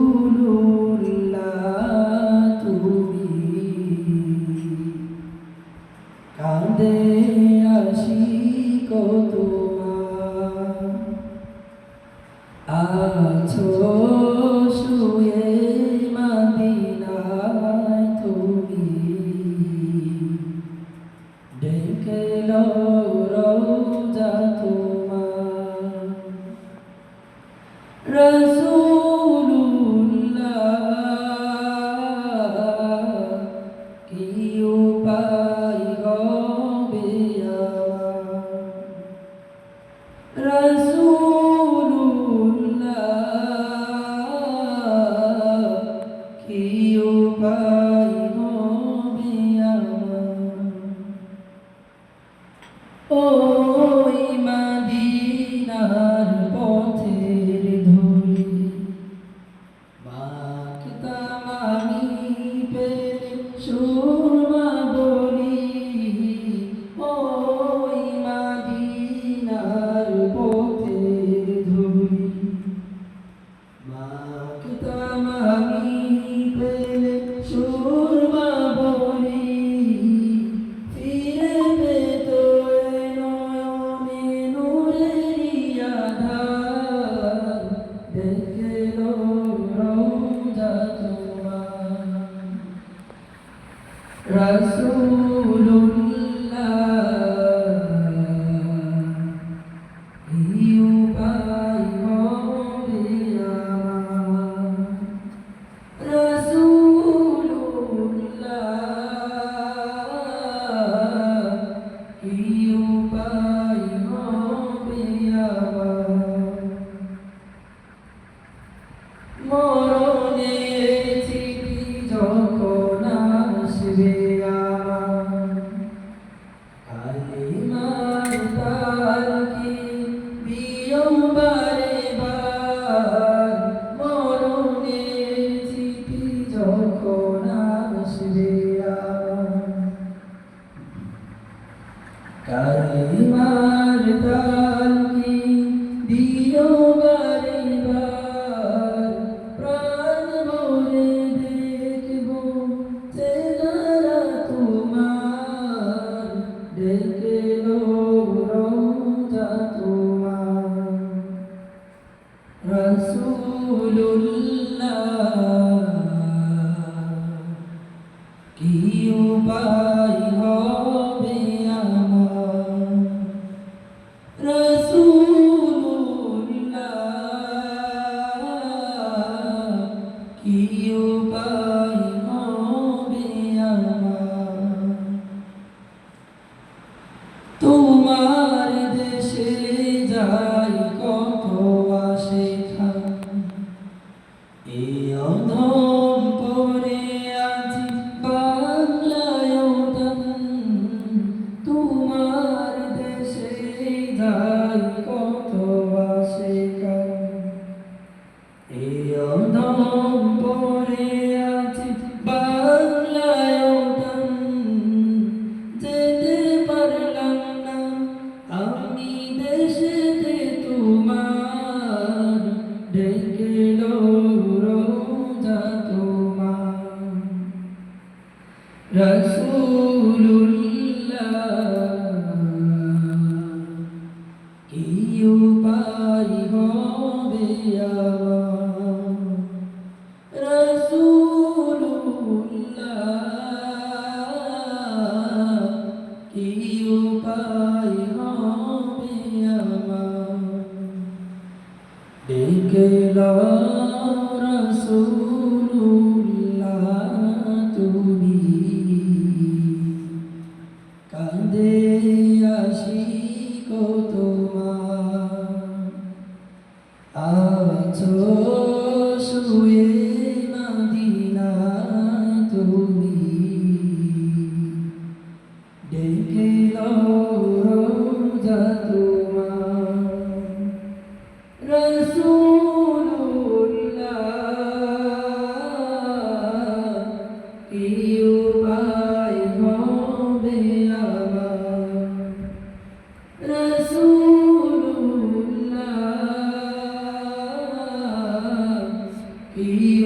রাসূলুল্লাহ তুমি কাঁদে আশিক তোমার আছো শুয়ে মদিনায় তুমি ডেকে লও রওজা তোমার রাসূলুল্লাহ কি উপায় হবে আমার রাসূলুল্লাহ কি উপায় হবে আমার ওই মদিনার পথের ধুলি মাখতাম আমি পেলে সুরমা বলি ওই মদিনার পথের ধুলি মাখতাম আমি পেলে সুরমা বলি ফিরে পেত নয়নে নূরেরি আধার দেখে লো রওজা তোমার রাসূলুল্লাহ কি উপায় হবে আমার রাসূলুল্লাহ কি উপায় হবে আমার মরণের চিঠি যখন আসবে আমার কালিমার তালকি দিও বারে বার মরণের চিঠি যখন আসবে আমার কালিমার তালকি দিও বারে বার প্রাণ ভরে দেখব চেহারা তোমার ডেকে লো রওজা তোমার রাসূলুল্লাহ কি উপায় হবে আমার রাসূলুল্লাহ কি উপায় হবে আমার তোমার দেশে যাই কত আশিকা এই অধম পরে আছি বাংলায় উদান তোমার দেশে যাই কত আশিকা এই অধম পরে আছি বাংলায় উদান যেতে পারলাম না আমি দেশেতে তোমার ডেকে লো রওজা তোমার রাসূলুল্লাহ কি উপায় হবে আমার রাসূলুল্লাহ কি উপায় হবে আমার ডেকে লও রাসূলুল্লাহ তুমি কাঁদে আশিক তোমার আছো শুয়ে মদিনায় তুমি ডেকে লও রওজা তোমার রাসূলুল্লাহ কি উপায় হবে আমার রাসূলুল্লাহ কি